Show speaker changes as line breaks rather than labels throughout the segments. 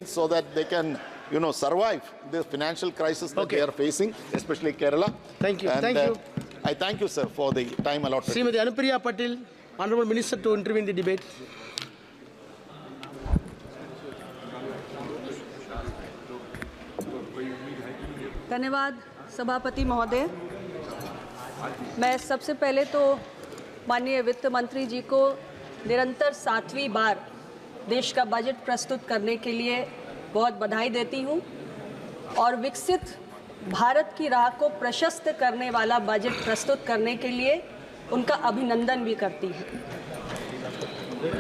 so that they can, survive the financial crisis that they are facing, especially Kerala.
Thank you.
And,
Thank you.
I thank you, sir, for the time allotted.
Srimati Anupriya Patil, Honorable Minister, to intervene in the debate.
धन्यवाद सभापति महोदय। मैं सबसे पहले तो माननीय वित्त मंत्री जी को निरंतर 7वीं बार देश का बजट प्रस्तुत करने के लिए बहुत बधाई देती हूं और विकसित भारत की राह को प्रशस्त करने वाला बजट प्रस्तुत करने के लिए उनका अभिनंदन भी करती हूं।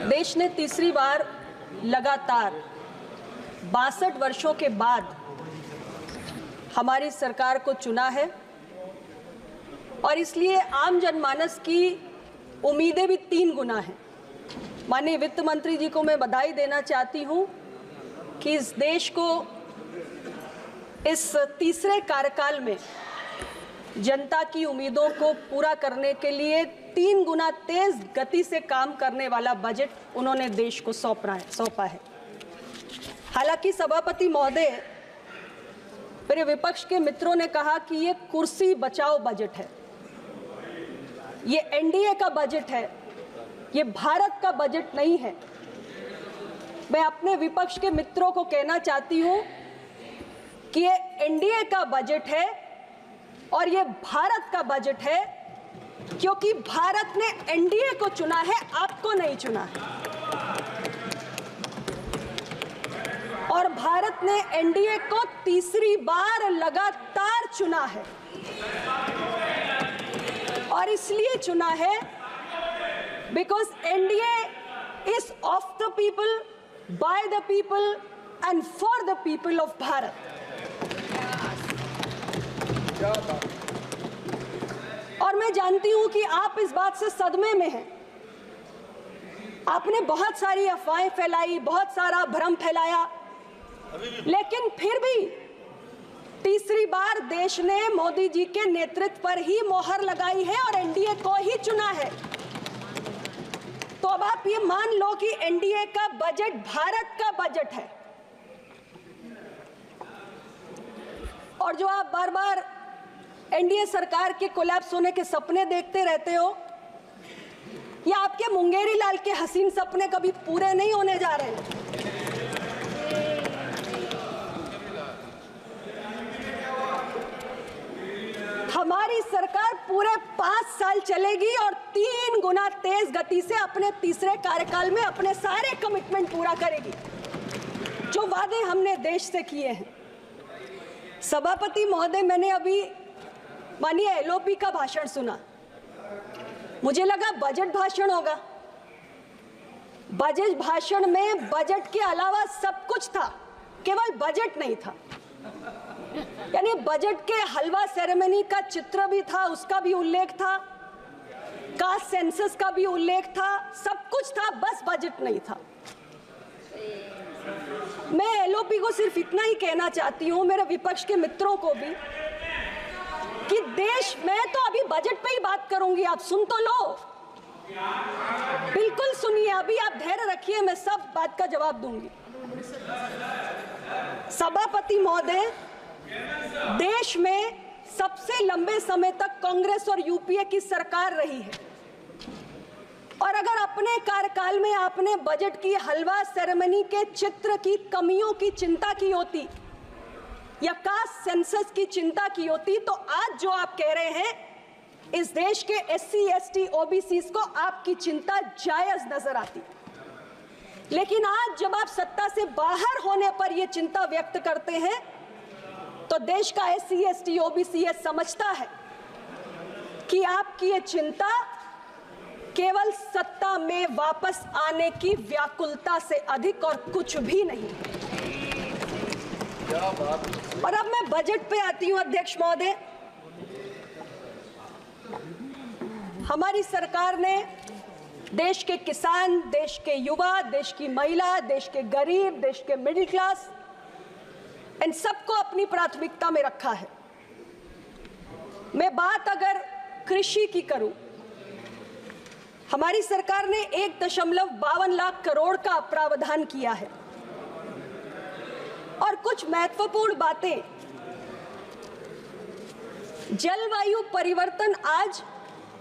देश ने तीसरी बार लगातार 62 वर्षों के बाद हमारी सरकार को चुना है और इसलिए आम जनमानस की उम्मीदें भी 3 गुना हैं। माननीय वित्त मंत्री जी को मैं बधाई देना चाहती हूं कि इस देश को इस तीसरे कार्यकाल में जनता की उम्मीदों को पूरा करने के लिए 3 गुना तेज गति से काम करने वाला बजट उन्होंने देश को सौंपा है। हालांकि सभापति महोदय, मेरे विपक्ष के मित्रों ने कहा कि ये कुर्सी बचाओ बजट है, ये एनडीए का बजट है, ये भारत का बजट नहीं है। मैं अपने विपक्ष के मित्रों को कहना चाहती हूं कि ये एनडीए का बजट है और ये भारत का बजट है, क्योंकि भारत ने एनडीए को चुना है, आपको नहीं चुना है। और भारत ने एनडीए को तीसरी बार लगातार चुना है और इसलिए चुना है because NDA is of the people, by the people and for the people of Bharat. और मैं जानती हूं कि आप इस बात से सदमे में हैं। आपने बहुत सारी अफवाहें फैलाई, बहुत सारा भ्रम फैलाया, लेकिन फिर भी तीसरी बार देश ने मोदी जी के नेतृत्व पर ही मोहर लगाई है और एनडीए को ही चुना है। तो अब आप ये मान लो कि एनडीए का बजट भारत का बजट है। और जो आप बार बार एनडीए सरकार के कोलैप्स होने के सपने देखते रहते हो, ये आपके मुंगेरी लाल के हसीन सपने कभी पूरे नहीं होने जा रहे हैं। हमारी सरकार पूरे 5 साल चलेगी और 3 गुना तेज गति से अपने तीसरे कार्यकाल में अपने सारे कमिटमेंट पूरा करेगी जो वादे हमने देश से किए हैं। सभापति महोदय, मैंने अभी माननीय एलओपी का भाषण सुना, मुझे लगा बजट भाषण होगा। बजट भाषण में बजट के अलावा सब कुछ था, केवल बजट नहीं था। यानी बजट के हलवा सेरेमनी का चित्र भी था, उसका भी उल्लेख था, कास्ट सेंसस का भी उल्लेख था, सब कुछ था, बस बजट नहीं था। मैं एलओपी को सिर्फ इतना ही कहना चाहती हूं, मेरे विपक्ष के मित्रों को भी, कि देश में तो अभी बजट पे ही बात करूंगी, आप सुन तो लो, बिल्कुल सुनिए, अभी आप धैर्य रखिए, मैं सब बात का जवाब दूंगी। सभापति महोदय, देश में सबसे लंबे समय तक कांग्रेस और यूपीए की सरकार रही है और अगर अपने कार्यकाल में आपने बजट की हलवा सेरेमनी के चित्र की कमियों की चिंता की होती या कास्ट सेंसस की चिंता की होती, तो आज जो आप कह रहे हैं, इस देश के एससी, एसटी, ओबीसी को आपकी चिंता जायज नजर आती। लेकिन आज जब आप सत्ता से बाहर होने पर यह चिंता व्यक्त करते हैं, तो देश का एससी, एसटी, ओबीसी ये समझता है कि आपकी ये चिंता केवल सत्ता में वापस आने की व्याकुलता से अधिक और कुछ भी नहीं। और अब मैं बजट पे आती हूं, अध्यक्ष महोदय। हमारी सरकार ने देश के किसान, देश के युवा, देश की महिला, देश के गरीब, देश के मिडिल क्लास, इन सबको अपनी प्राथमिकता में रखा है। मैं बात अगर कृषि की करूं, हमारी सरकार ने 1.52 लाख करोड़ का प्रावधान किया है। कुछ महत्वपूर्ण बातें। जलवायु परिवर्तन आज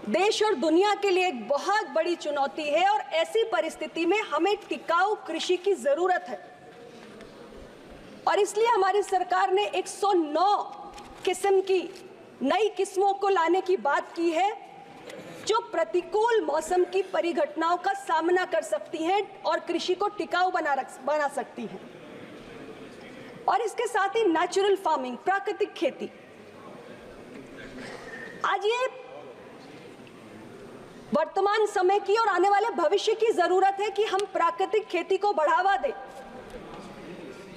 देश और दुनिया के लिए एक बहुत बड़ी चुनौती है और ऐसी परिस्थिति में हमें टिकाऊ कृषि की जरूरत है और इसलिए हमारी सरकार ने 109 किस्म की नई किस्मों को लाने की बात की है जो प्रतिकूल मौसम की परिघटनाओं का सामना कर सकती हैं और कृषि को टिकाऊ बना सकती हैं। और इसके साथ ही नेचुरल फार्मिंग, प्राकृतिक खेती। आज ये वर्तमान समय की और आने वाले भविष्य की जरूरत है कि हम प्राकृतिक खेती को बढ़ावा दें,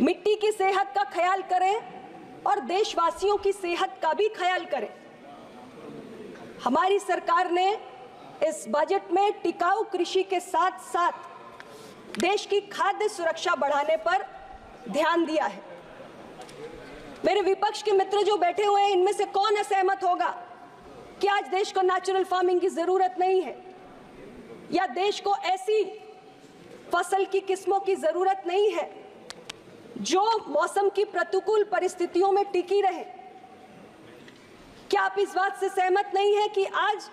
मिट्टी की सेहत का ख्याल करें और देशवासियों की सेहत का भी ख्याल करें। हमारी सरकार ने इस बजट में टिकाऊ कृषि के साथ साथ देश की खाद्य सुरक्षा बढ़ाने पर ध्यान दिया है। मेरे विपक्ष के मित्र जो बैठे हुए हैं, इनमें से कौन असहमत होगा कि आज देश को नेचुरल फार्मिंग की जरूरत नहीं है या देश को ऐसी फसल की किस्मों की जरूरत नहीं है जो मौसम की प्रतिकूल परिस्थितियों में टिकी रहे? क्या आप इस बात से सहमत नहीं है कि आज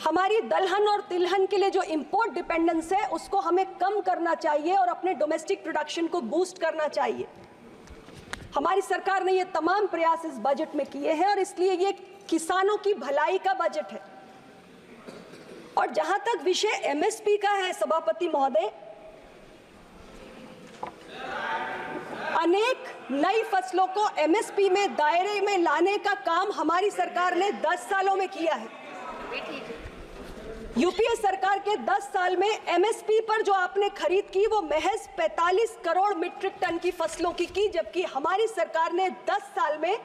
हमारी दलहन और तिलहन के लिए जो इंपोर्ट डिपेंडेंस है उसको हमें कम करना चाहिए और अपने डोमेस्टिक प्रोडक्शन को बूस्ट करना चाहिए? हमारी सरकार ने ये तमाम प्रयास इस बजट में किए हैं और इसलिए ये किसानों की भलाई का बजट है। और जहां तक विषय एमएसपी का है, सभापति महोदय, अनेक नई फसलों को एमएसपी में दायरे में लाने का काम हमारी सरकार ने 10 सालों में किया है। यूपीए सरकार के 10 साल में एमएसपी पर जो आपने खरीद की वो महज 45 करोड़ मीट्रिक टन की फसलों की, जबकि हमारी सरकार ने 10 साल में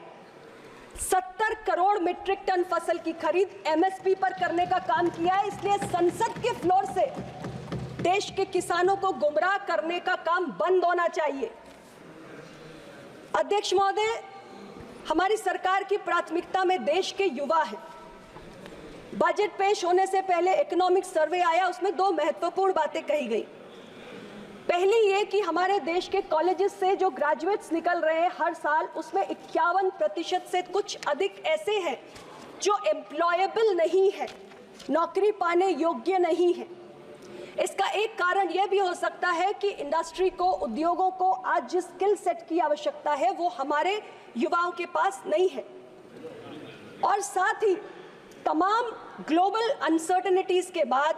70 करोड़ मीट्रिक टन फसल की खरीद एमएसपी पर करने का काम किया है। इसलिए संसद के फ्लोर से देश के किसानों को गुमराह करने का काम बंद होना चाहिए। अध्यक्ष महोदय, हमारी सरकार की प्राथमिकता में देश के युवा है। बजट पेश होने से पहले इकोनॉमिक सर्वे आया, उसमें 2 महत्वपूर्ण बातें कही गई। पहली ये कि हमारे देश के कॉलेजेस से जो ग्रेजुएट्स निकल रहे हैं हर साल, उसमें 51% से कुछ अधिक ऐसे हैं जो एम्प्लॉयबल नहीं है, नौकरी पाने योग्य नहीं है। इसका एक कारण यह भी हो सकता है कि इंडस्ट्री को, उद्योगों को आज जिस स्किल सेट की आवश्यकता है वो हमारे युवाओं के पास नहीं है। और साथ ही तमाम ग्लोबल अनसर्टेनिटीज के बाद,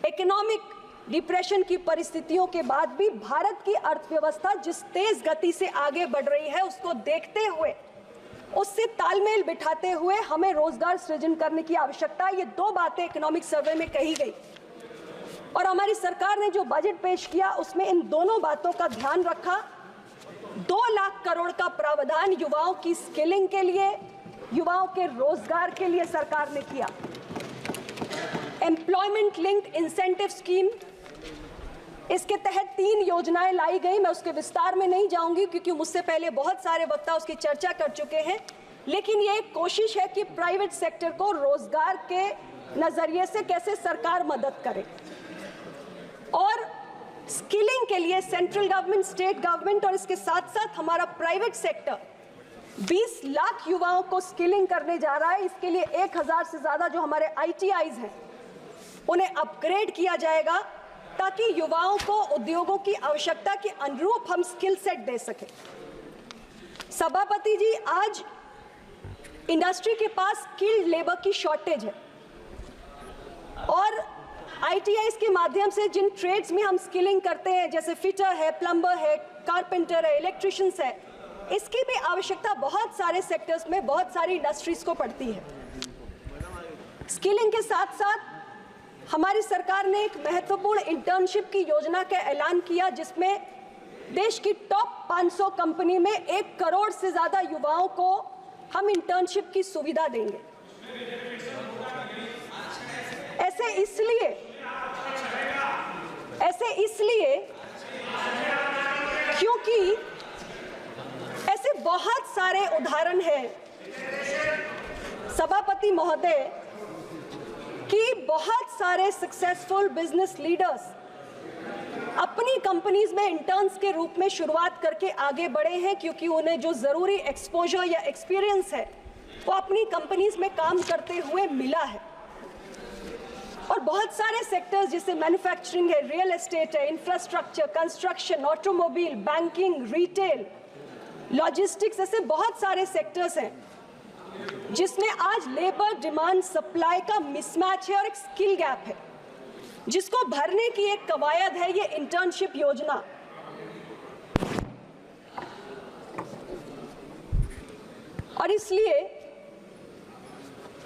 इकोनॉमिक डिप्रेशन की परिस्थितियों के बाद भी भारत की अर्थव्यवस्था जिस तेज गति से आगे बढ़ रही है उसको देखते हुए, उससे तालमेल बिठाते हुए हमें रोजगार सृजन करने की आवश्यकता है। ये 2 बातें इकोनॉमिक सर्वे में कही गई और हमारी सरकार ने जो बजट पेश किया उसमें इन दोनों बातों का ध्यान रखा। 2 लाख करोड़ का प्रावधान युवाओं की स्किलिंग के लिए, युवाओं के रोजगार के लिए सरकार ने किया। एम्प्लॉयमेंट लिंक्ड इंसेंटिव स्कीम, इसके तहत 3 योजनाएं लाई गई। मैं उसके विस्तार में नहीं जाऊंगी क्योंकि मुझसे पहले बहुत सारे वक्ता उसकी चर्चा कर चुके हैं, लेकिन ये एक कोशिश है कि प्राइवेट सेक्टर को रोजगार के नजरिए से कैसे सरकार मदद करे। और स्किलिंग के लिए सेंट्रल गवर्नमेंट, स्टेट गवर्नमेंट और इसके साथ साथ हमारा प्राइवेट सेक्टर 20 लाख युवाओं को स्किलिंग करने जा रहा है। इसके लिए 1000 से ज्यादा जो हमारे ITIs हैं उन्हें अपग्रेड किया जाएगा ताकि युवाओं को उद्योगों की आवश्यकता के अनुरूप हम स्किल सेट दे सकें। सभापति जी, आज इंडस्ट्री के पास स्किल्ड लेबर की शॉर्टेज है और ITIs के माध्यम से जिन ट्रेड्स में हम स्किलिंग करते हैं, जैसे फिटर है, प्लम्बर है, कारपेंटर है, इलेक्ट्रिशियंस है, इसकी भी आवश्यकता बहुत सारे सेक्टर्स में, बहुत सारी इंडस्ट्रीज को पड़ती है। स्किलिंग के साथ साथ हमारी सरकार ने एक महत्वपूर्ण इंटर्नशिप की योजना का ऐलान किया जिसमें देश की टॉप 500 कंपनी में 1 करोड़ से ज्यादा युवाओं को हम इंटर्नशिप की सुविधा देंगे। ऐसे इसलिए क्योंकि ऐसे बहुत सारे उदाहरण हैं सभापति महोदय कि बहुत सारे सक्सेसफुल बिजनेस लीडर्स अपनी कंपनीज में इंटर्न्स के रूप में शुरुआत करके आगे बढ़े हैं, क्योंकि उन्हें जो जरूरी एक्सपोजर या एक्सपीरियंस है वो अपनी कंपनीज में काम करते हुए मिला है। और बहुत सारे सेक्टर्स जैसे मैन्युफैक्चरिंग है, रियल एस्टेट है, infrastructure, construction, automobile, banking, retail, logistics, ऐसे बहुत सारे सेक्टर्स हैं जिसमें आज लेबर डिमांड सप्लाई का मिसमैच है और एक स्किल गैप है, जिसको भरने की एक कवायद है ये इंटर्नशिप योजना। और इसलिए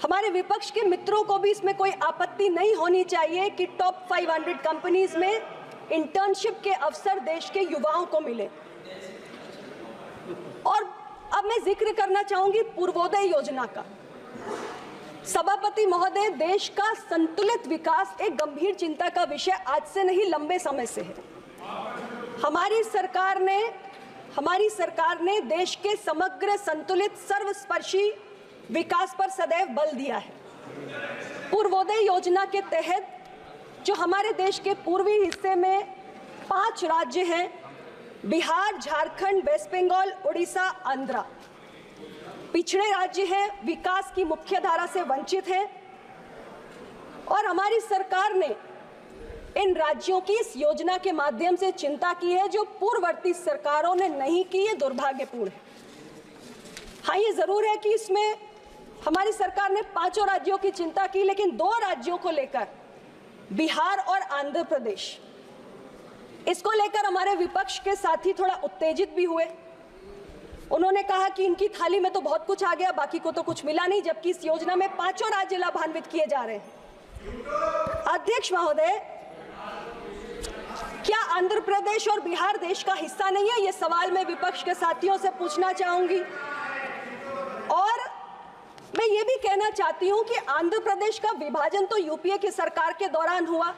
हमारे विपक्ष के मित्रों को भी इसमें कोई आपत्ति नहीं होनी चाहिए कि टॉप 500 कंपनीज में इंटर्नशिप के अवसर देश के युवाओं को मिले। और अब मैं जिक्र करना चाहूंगी पूर्वोदय योजना का। सभापति महोदय, देश का संतुलित विकास एक गंभीर चिंता का विषय आज से नहीं लंबे समय से है। हमारी सरकार ने देश के समग्र, संतुलित, सर्वस्पर्शी विकास पर सदैव बल दिया है। पूर्वोदय योजना के तहत जो हमारे देश के पूर्वी हिस्से में 5 राज्य हैं, बिहार, झारखंड, वेस्ट बंगाल, उड़ीसा, आंध्र, पिछड़े राज्य हैं, विकास की मुख्य धारा से वंचित हैं, और हमारी सरकार ने इन राज्यों की इस योजना के माध्यम से चिंता की है जो पूर्ववर्ती सरकारों ने नहीं की। ये दुर्भाग्यपूर्ण है। हाँ, ये जरूर है कि इसमें हमारी सरकार ने 5 राज्यों की चिंता की, लेकिन 2 राज्यों को लेकर, बिहार और आंध्र प्रदेश, इसको लेकर हमारे विपक्ष के साथी थोड़ा उत्तेजित भी हुए। उन्होंने कहा कि इनकी थाली में तो बहुत कुछ आ गया, बाकी को तो कुछ मिला नहीं, जबकि इस योजना में 5 राज्य लाभान्वित किए जा रहे हैं। अध्यक्ष महोदय, क्या आंध्र प्रदेश और बिहार देश का हिस्सा नहीं है? ये सवाल मैं विपक्ष के साथियों से पूछना चाहूंगी। और मैं ये भी कहना चाहती हूं कि आंध्र प्रदेश का विभाजन तो यूपीए की सरकार के दौरान हुआ,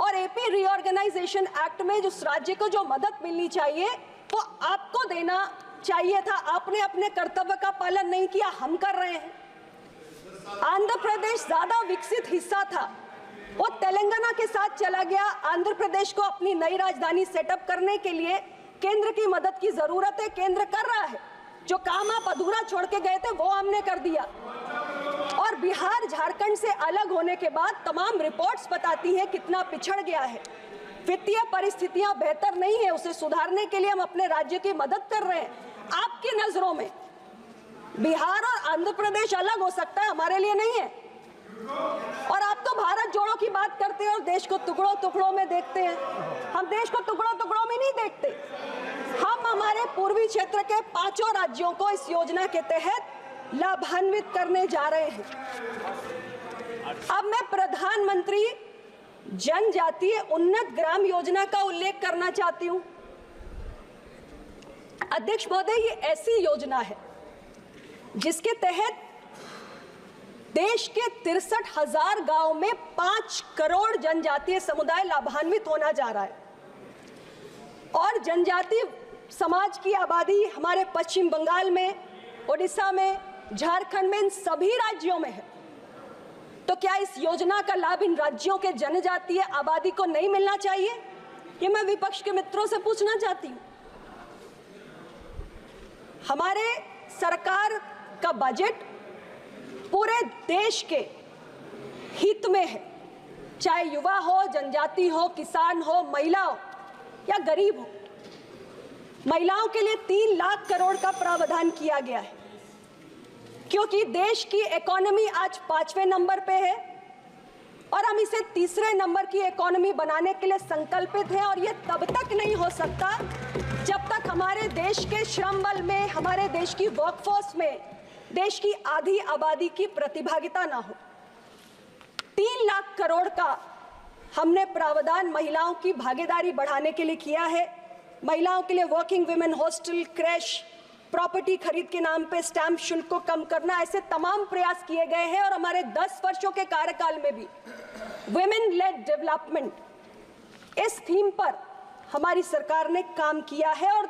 और एपी रीऑर्गेनाइजेशन एक्ट में जिस राज्य को जो मदद मिलनी चाहिए वो आपको देना चाहिए था। आपने अपने कर्तव्य का पालन नहीं किया, हम कर रहे हैं। आंध्र प्रदेश ज्यादा विकसित हिस्सा था, वो तेलंगाना के साथ चला गया। आंध्र प्रदेश को अपनी नई राजधानी सेटअप करने के लिए केंद्र की मदद की जरूरत है, केंद्र कर रहा है। जो काम आप अधूरा छोड़ के गए थे वो हमने कर दिया। और बिहार झारखंड से अलग होने के बाद तमाम रिपोर्ट्स बताती हैं कितना पिछड़ गया है। वित्तीय परिस्थितियां बेहतर नहीं है, उसे सुधारने के लिए हम अपने राज्य की मदद कर रहे हैं। आपकी नजरों में बिहार और आंध्र प्रदेश अलग हो सकता है, हमारे लिए नहीं है। और आप तो भारत जोड़ो की बात करते हैं और देश को टुकड़ों टुकड़ों में देखते हैं। हम देश को टुकड़ों टुकड़ों में नहीं देखते। हम हमारे पूर्वी क्षेत्र के 5 राज्यों को इस योजना के तहत लाभान्वित करने जा रहे हैं। अब मैं प्रधानमंत्री जनजातीय उन्नत ग्राम योजना का उल्लेख करना चाहती हूं। अध्यक्ष महोदय, ये ऐसी योजना है जिसके तहत देश के 63,000 गांव में 5 करोड़ जनजातीय समुदाय लाभान्वित होना जा रहा है। और जनजातीय समाज की आबादी हमारे पश्चिम बंगाल में, ओडिशा में, झारखंड में, इन सभी राज्यों में है। तो क्या इस योजना का लाभ इन राज्यों के जनजातीय आबादी को नहीं मिलना चाहिए? ये मैं विपक्ष के मित्रों से पूछना चाहती हूं। हमारे सरकार का बजट पूरे देश के हित में है, चाहे युवा हो, जनजाति हो, किसान हो, महिला हो या गरीब हो। महिलाओं के लिए 3 लाख करोड़ का प्रावधान किया गया है, क्योंकि देश की इकोनॉमी आज 5वें नंबर पे है और हम इसे 3रे नंबर की इकोनॉमी बनाने के लिए संकल्पित हैं। और ये तब तक नहीं हो सकता जब तक हमारे देश के श्रम बल में, हमारे देश की वर्कफोर्स में देश की आधी आबादी की प्रतिभागिता ना हो। 3 लाख करोड़ का हमने प्रावधान महिलाओं की भागीदारी बढ़ाने के लिए किया है। महिलाओं के लिए working women hostel, crash, property खरीद के नाम पे स्टैंप शुल्क को कम करना, ऐसे तमाम प्रयास किए गए हैं। और हमारे 10 वर्षों के कार्यकाल में भी वुमेन लेड डेवलपमेंट, इस थीम पर हमारी सरकार ने काम किया है। और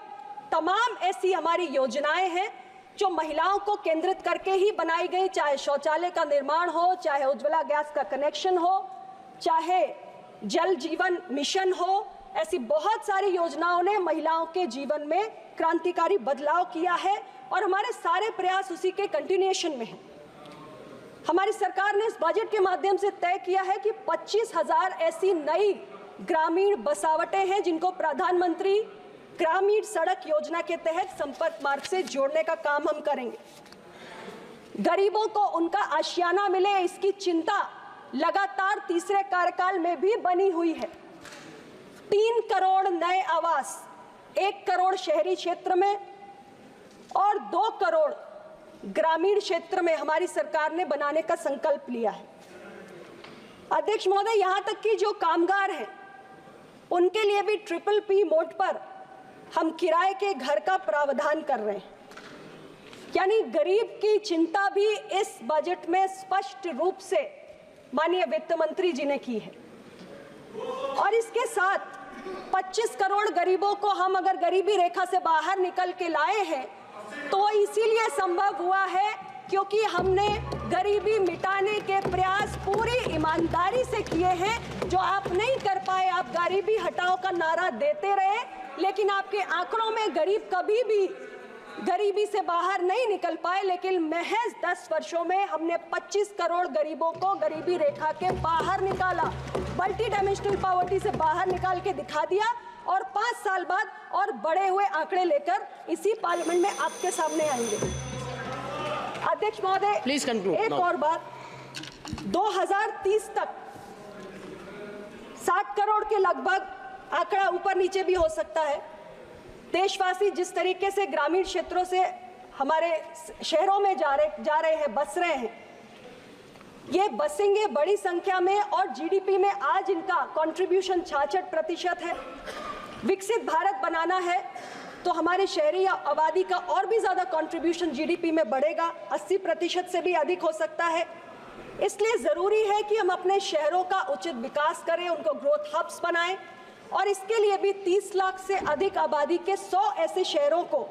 तमाम ऐसी हमारी योजनाएं हैं जो महिलाओं को केंद्रित करके ही बनाई गई, चाहे शौचालय का निर्माण हो, चाहे उज्ज्वला गैस का कनेक्शन हो, चाहे जल जीवन मिशन हो, ऐसी बहुत सारी योजनाओं ने महिलाओं के जीवन में क्रांतिकारी बदलाव किया है और हमारे सारे प्रयास उसी के कंटिन्यूएशन में हैं। हमारी सरकार ने इस बजट के माध्यम से तय किया है कि 25,000 ऐसी नई ग्रामीण बसावटें हैं जिनको प्रधानमंत्री ग्रामीण सड़क योजना के तहत संपर्क मार्ग से जोड़ने का काम हम करेंगे। गरीबों को उनका आशियाना मिले, इसकी चिंता लगातार तीसरे कार्यकाल में भी बनी हुई है। 3 करोड़ नए आवास, 1 करोड़ शहरी क्षेत्र में और 2 करोड़ ग्रामीण क्षेत्र में हमारी सरकार ने बनाने का संकल्प लिया है। अध्यक्ष महोदय, यहां तक कि जो कामगार हैं उनके लिए भी PPP मोड पर हम किराए के घर का प्रावधान कर रहे हैं। यानी गरीब की चिंता भी इस बजट में स्पष्ट रूप से माननीय वित्त मंत्री जी ने की है। और इसके साथ 25 करोड़ गरीबों को हम अगर गरीबी रेखा से बाहर निकल के लाए हैं तो इसीलिए संभव हुआ है क्योंकि हमने गरीबी मिटाने के प्रयास पूरी ईमानदारी से किए हैं। जो आप नहीं कर पाए, आप गरीबी हटाओ का नारा देते रहे, लेकिन आपके आंकड़ों में गरीब कभी भी गरीबी से बाहर नहीं निकल पाए। लेकिन महज 10 वर्षों में हमने 25 करोड़ गरीबों को गरीबी रेखा के बाहर निकाला, मल्टी डायमेंशनल पॉवर्टी से बाहर निकाल के दिखा दिया और 5 साल बाद और बड़े हुए आंकड़े लेकर इसी पार्लियामेंट में आपके सामने आएंगे। अध्यक्ष महोदय,
प्लीज कंक्लूड।
एक और बात, 2030 तक 60 करोड़ के लगभग, आंकड़ा ऊपर नीचे भी हो सकता है, देशवासी जिस तरीके से ग्रामीण क्षेत्रों से हमारे शहरों में जा रहे हैं, बस रहे हैं, ये बसेंगे बड़ी संख्या में और जीडीपी में आज इनका कंट्रीब्यूशन 66% है। विकसित भारत बनाना है तो हमारे शहरी आबादी का और भी ज्यादा कंट्रीब्यूशन जीडीपी में बढ़ेगा, 80% से भी अधिक हो सकता है। इसलिए जरूरी है कि हम अपने शहरों का उचित विकास करें, उनको ग्रोथ हब्स बनाएं और इसके लिए भी 30 लाख से अधिक आबादी के 100 ऐसे शहरों को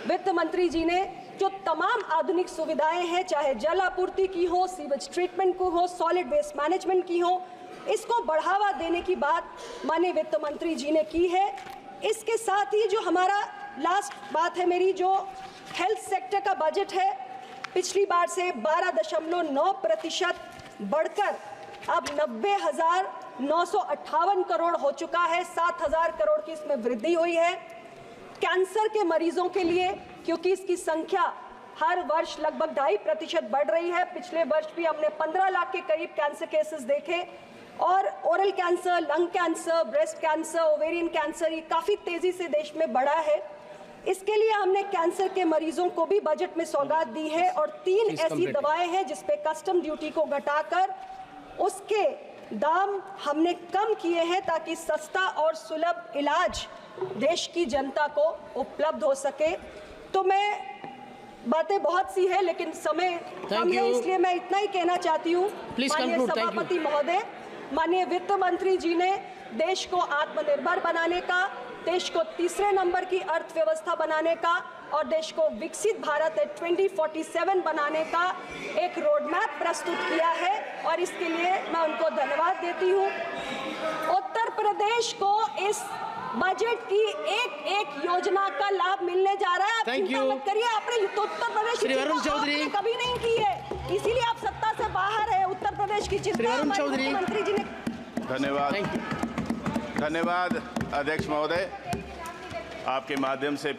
वित्त मंत्री जी ने जो तमाम आधुनिक सुविधाएं हैं, चाहे जल आपूर्ति की हो, सीवेज ट्रीटमेंट को हो, सॉलिड वेस्ट मैनेजमेंट की हो, इसको बढ़ावा देने की बात माननीय वित्त मंत्री जी ने की है। इसके साथ ही जो हमारा लास्ट बात है मेरी, जो हेल्थ सेक्टर का बजट है, पिछली बार से 12.9% बढ़कर अब 90,958 करोड़ हो चुका है। 7,000 करोड़ की इसमें वृद्धि हुई है। कैंसर के मरीजों के लिए, क्योंकि इसकी संख्या हर वर्ष लगभग 2.5% बढ़ रही है, पिछले वर्ष भी हमने 15 लाख के करीब कैंसर केसेस देखे और oral cancer, lung cancer, breast cancer, ovarian cancer, ये काफ़ी तेज़ी से देश में बढ़ा है। इसके लिए हमने कैंसर के मरीजों को भी बजट में सौगात दी है और 3 ऐसी दवाएं हैं जिसपे कस्टम ड्यूटी को घटाकर उसके दाम हमने कम किए हैं ताकि सस्ता और सुलभ इलाज देश की जनता को उपलब्ध हो सके। तो मैं, बातें बहुत सी है लेकिन समय कम है, इसलिए मैं इतना ही कहना चाहती हूँ। माननीय सभापति महोदय, माननीय वित्त मंत्री जी ने देश को आत्मनिर्भर बनाने का, देश को तीसरे नंबर की अर्थव्यवस्था बनाने का और देश को विकसित भारत 2047 बनाने का एक रोड मैप प्रस्तुत किया है और इसके लिए मैं उनको धन्यवाद देती हूँ। उत्तर प्रदेश को इस बजट की एक योजना का लाभ मिलने जा रहा है। आप चिंता मत करिए, आपने उत्तर प्रदेश की चिंता कभी नहीं की है, इसीलिए आप सत्ता से बाहर है। उत्तर प्रदेश की चिंता मुख्यमंत्री जी ने।
धन्यवाद, धन्यवाद अध्यक्ष महोदय, आपके माध्यम से